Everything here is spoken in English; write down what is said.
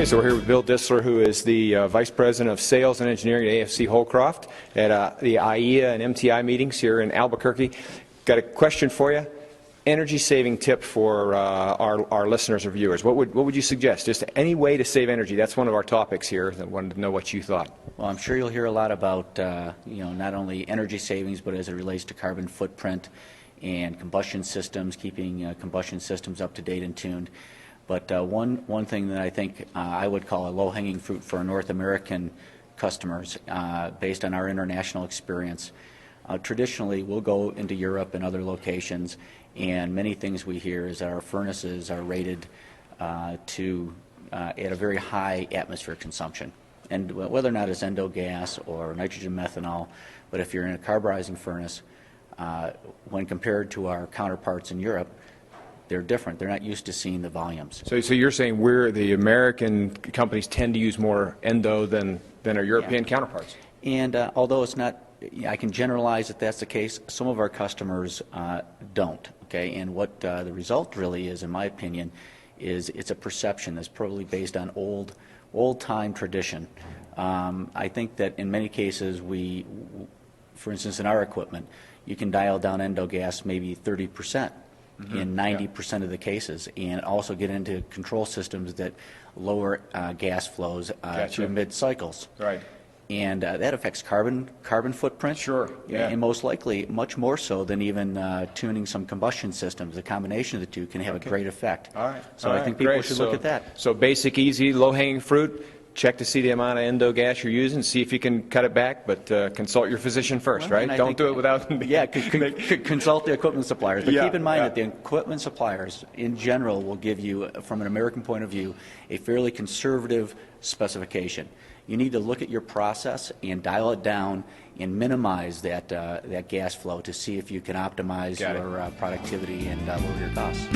Okay, so we're here with Bill Disler, who is the Vice President of Sales and Engineering at AFC-Holcroft at the IEA and MTI meetings here in Albuquerque. Got a question for you. Energy saving tip for our listeners or viewers. What would you suggest? Just any way to save energy. That's one of our topics here. I wanted to know what you thought. Well, I'm sure you'll hear a lot about not only energy savings, but as it relates to carbon footprint and combustion systems, keeping combustion systems up to date and tuned. But one thing that I think I would call a low-hanging fruit for North American customers, based on our international experience, traditionally we'll go into Europe and other locations, and many things we hear is that our furnaces are rated at a very high atmospheric consumption. And whether or not it's endo gas or nitrogen methanol, but if you're in a carburizing furnace, when compared to our counterparts in Europe, they're different. They're not used to seeing the volumes. So you're saying the American companies tend to use more endo than our European counterparts? And although it's not, I can generalize that that's the case, some of our customers don't. Okay, and what the result really is, in my opinion, is it's a perception that's probably based on old-time tradition. I think that in many cases for instance, in our equipment, you can dial down endo gas maybe 30%. In 90% of the cases, and also get into control systems that lower gas flows through mid-cycles. Right. And that affects carbon footprint. Sure. Yeah. And most likely, much more so than even tuning some combustion systems. The combination of the two can have a great effect. All right. So I think people should look at that. So basic, easy, low-hanging fruit. Check to see the amount of endo gas you're using, see if you can cut it back, but consult your physician first, right? Don't do it without... consult the equipment suppliers. But keep in mind that the the equipment suppliers, in general, will give you, from an American point of view, a fairly conservative specification. You need to look at your process and dial it down and minimize that gas flow to see if you can optimize your productivity and lower your costs.